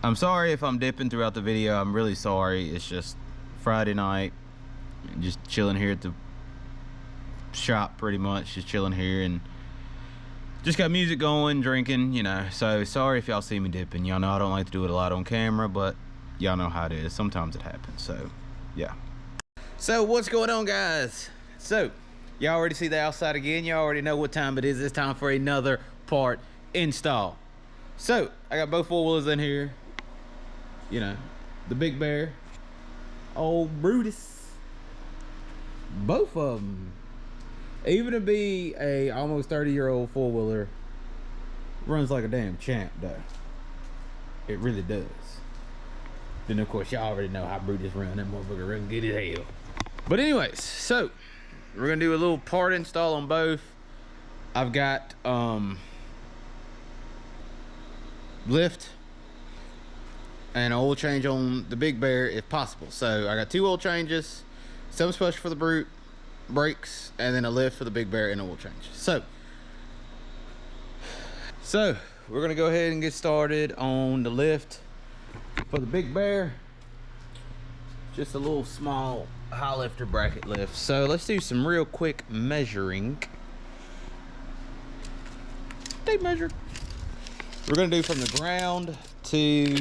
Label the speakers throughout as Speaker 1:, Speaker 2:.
Speaker 1: I'm sorry if I'm dipping throughout the video. I'm really sorry. It's just Friday night, just chilling here at the shop, pretty much just chilling here, and just got music going, drinking, you know. So sorry if y'all see me dipping. Y'all know I don't like to do it a lot on camera, but y'all know how it is. Sometimes it happens. So yeah. So what's going on, guys? So y'all already see the outside again. Y'all already know what time it is. It's time for another part install. So I got both four-wheelers in here. You know, the Big Bear, old Brutus, both of them. Even to be a almost 30-year-old four-wheeler, runs like a damn champ though. It really does. Then of course y'all already know how Brutus run. That motherfucker run good as hell. But anyways, so we're gonna do a little part install on both. I've got lift and an oil change on the Big Bear if possible. So I got 2 oil changes, some special for the Brute, brakes, and then a lift for the Big Bear and oil change. So we're gonna go ahead and get started on the lift for the Big Bear. Just a little small Highlifter bracket lift. So let's do some real quick measuring. Tape measure. We're gonna do from the ground to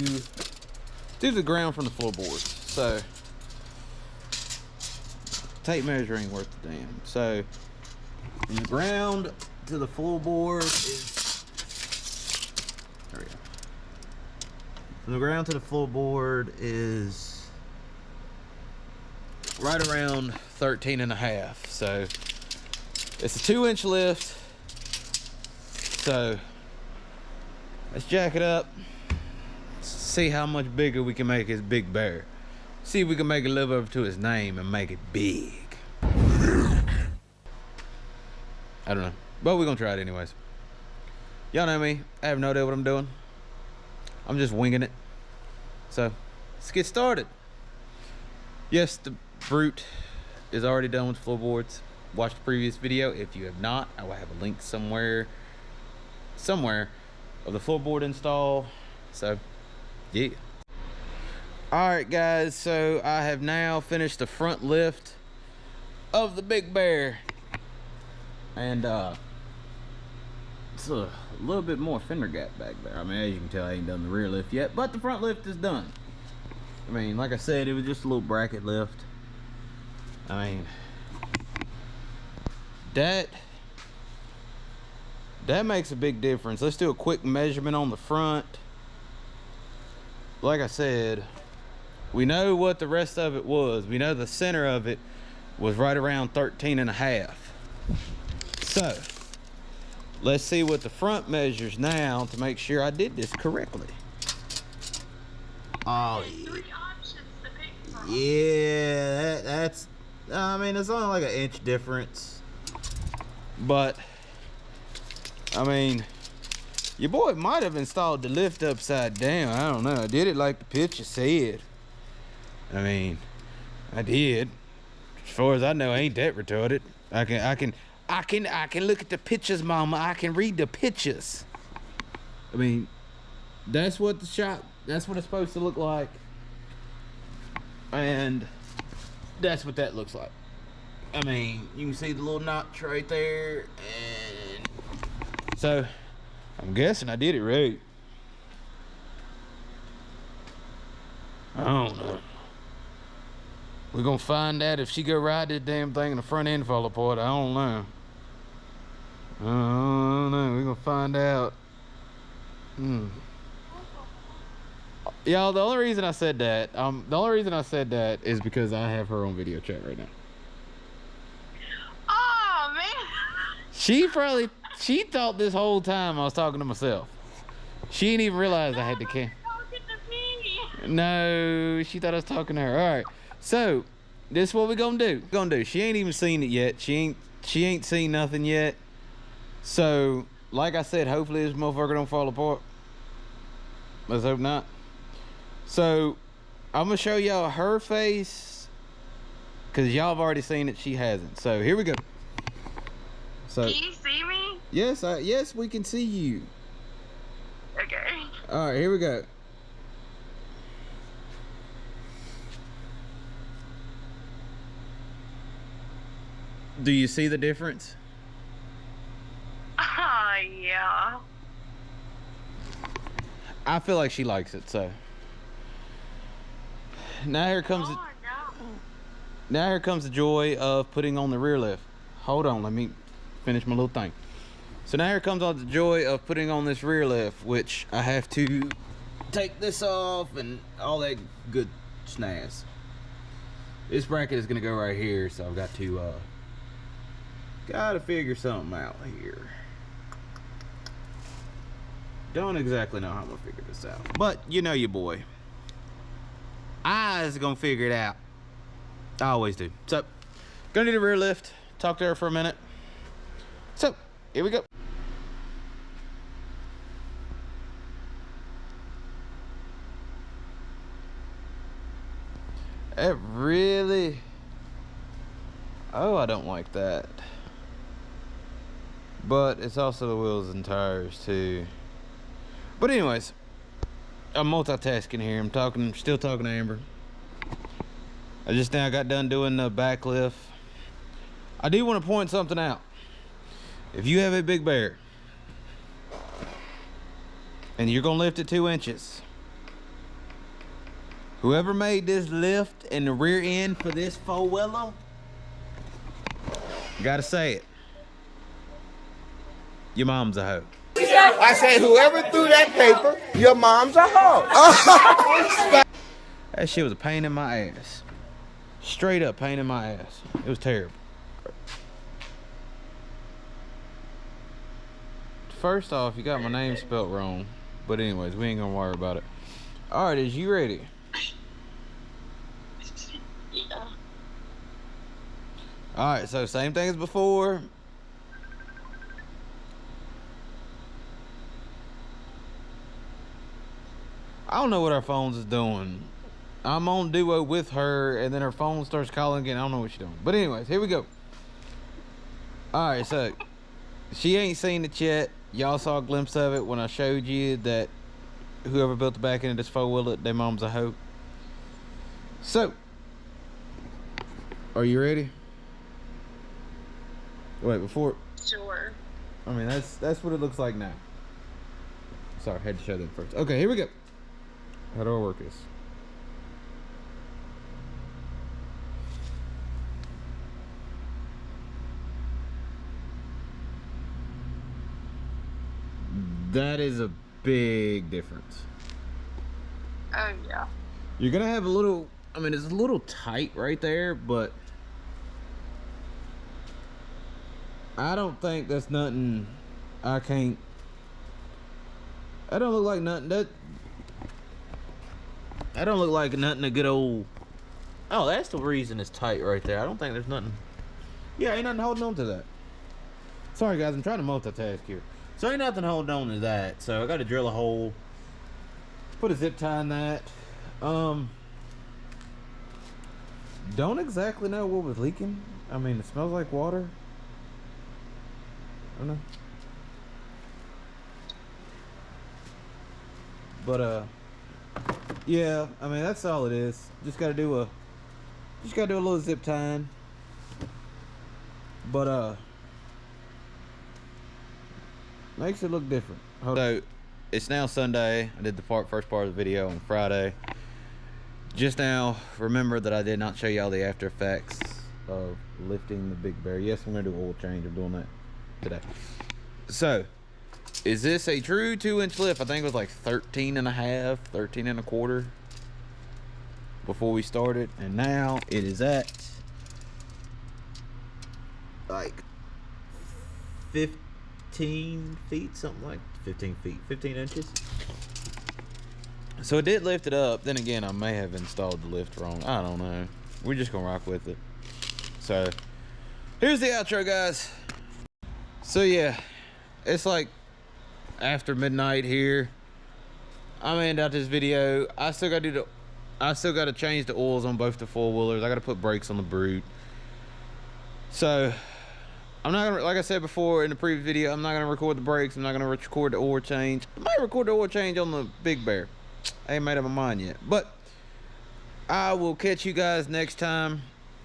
Speaker 1: the ground from the floorboards. So tape measure ain't worth the damn. So from the ground to the floorboard is, there we go. From the ground to the floorboard is right around 13.5. So it's a 2-inch lift. So let's jack it up, see how much bigger we can make his Big Bear. See if we can make it live up to his name and make it big. I don't know, but we're gonna try it anyways. Y'all know me, I have no idea what I'm doing. I'm just winging it. So let's get started. Yes, the Brute is already done with floorboards. Watch the previous video if you have not. I will have a link somewhere of the floorboard install. So yeah. All right guys, so I have now finished the front lift of the Big Bear, and it's a little bit more fender gap back there. I mean, as you can tell, I ain't done the rear lift yet, but the front lift is done. I mean, like I said, it was just a little bracket lift. I mean, that makes a big difference. Let's do a quick measurement on the front. Like I said, we know what the rest of it was. We know the center of it was right around 13.5. So let's see what the front measures now to make sure I did this correctly. Oh yeah, that's, I mean, it's only like an inch difference, but I mean, your boy might have installed the lift upside down. I don't know. I did it like the picture said. I mean, I did. As far as I know, I ain't that retarded. I can look at the pictures, mama. I can read the pictures. I mean, that's what that's what it's supposed to look like. And that's what that looks like. I mean, you can see the little notch right there, and so I'm guessing I did it right. I don't know. We're gonna find out if she go ride this damn thing and the front end fall apart. I don't know. I don't know. We're gonna find out. Y'all, the only reason I said that, is because I have her on video chat right now.
Speaker 2: Oh man.
Speaker 1: She thought this whole time I was talking to myself. She didn't even realize I had the cam. No, she thought I was talking to her. All right, so this is what we're gonna do. She ain't even seen it yet. She ain't seen nothing yet. So like I said, hopefully this motherfucker don't fall apart. Let's hope not. So I'm gonna show y'all her face, because y'all have already seen it. She hasn't. So here we go. So
Speaker 2: can you see me?
Speaker 1: Yes, we can see you.
Speaker 2: Okay.
Speaker 1: All right, here we go. Do you see the difference?
Speaker 2: Yeah.
Speaker 1: I feel like she likes it, so. Now here comes
Speaker 2: Oh, no.
Speaker 1: now here comes the joy of putting on the rear lift. Hold on, let me finish my little thing. So now here comes all the joy of putting on this rear lift, which I have to take this off and all that good snaz. This bracket is gonna go right here, so I've got to gotta figure something out here. Don't exactly know how I'm gonna figure this out, but you know your boy. I is gonna figure it out. I always do. So, gonna need a rear lift. Talk to her for a minute. So, here we go. It really... Oh, I don't like that. But it's also the wheels and tires too. But anyways, I'm multitasking here. I'm still talking to Amber. I just now got done doing the back lift. I do want to point something out. If you have a Big Bear and you're gonna lift it 2 inches, whoever made this lift in the rear end for this 4-wheeler, gotta say it, your mom's a hoe.
Speaker 3: I say, whoever threw that paper, your mom's a hoe.
Speaker 1: That shit was a pain in my ass. Straight up pain in my ass. It was terrible. First off, you got my name spelt wrong. But anyways, we ain't gonna worry about it. Alright, is you ready?
Speaker 2: Yeah.
Speaker 1: Alright, so same thing as before. I don't know what our phones is doing. I'm on duo with her, and then her phone starts calling again. I don't know what she's doing. But anyways, here we go. Alright, so she ain't seen it yet. Y'all saw a glimpse of it when I showed you that whoever built the back end of this 4-wheeler, their mom's a hoe. So, are you ready? Wait, before...
Speaker 2: Sure.
Speaker 1: I mean, that's what it looks like now. Sorry, I had to show them first. Okay, here we go. How do I work this? That is a big difference.
Speaker 2: Oh, yeah.
Speaker 1: You're gonna have a little, I mean, it's a little tight right there, but I don't think that's nothing I can't. That don't look like nothing. That don't look like nothing a good old. Oh, that's the reason it's tight right there. I don't think there's nothing. Yeah, ain't nothing holding on to that. Sorry guys, I'm trying to multitask here. So ain't nothing holding on to that. So I got to drill a hole, put a zip tie in that. Don't exactly know what was leaking. I mean, it smells like water. I don't know. But yeah, I mean that's all it is. Just gotta do a little zip tying. But makes it look different. So it's now Sunday. I did the first part of the video on Friday. Just now, remember that I did not show y'all the after effects of lifting the Big Bear. Yes, I'm gonna do oil change. I'm doing that today. So, is this a true 2-inch lift? I think it was like 13 and a half, 13 and a quarter before we started. And now it is at like 15 feet, something like 15 feet, 15 inches. So it did lift it up. Then again, I may have installed the lift wrong. I don't know. We're just gonna rock with it. So here's the outro, guys. So yeah, it's like after midnight here. I'm gonna end out this video. I still gotta change the oils on both the 4-wheelers. I gotta put brakes on the Brute. So I'm not gonna, like I said before in the previous video, I'm not gonna record the brakes. I'm not gonna record the oil change. I might record the oil change on the Big Bear. I ain't made up my mind yet, but I will catch you guys next time.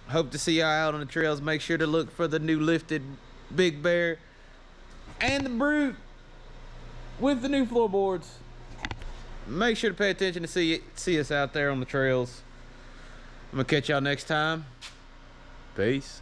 Speaker 1: Hope to see y'all out on the trails. Make sure to look for the new lifted Big Bear and the Brute with the new floorboards. Make sure to pay attention to see us out there on the trails. I'm gonna catch y'all next time. Peace.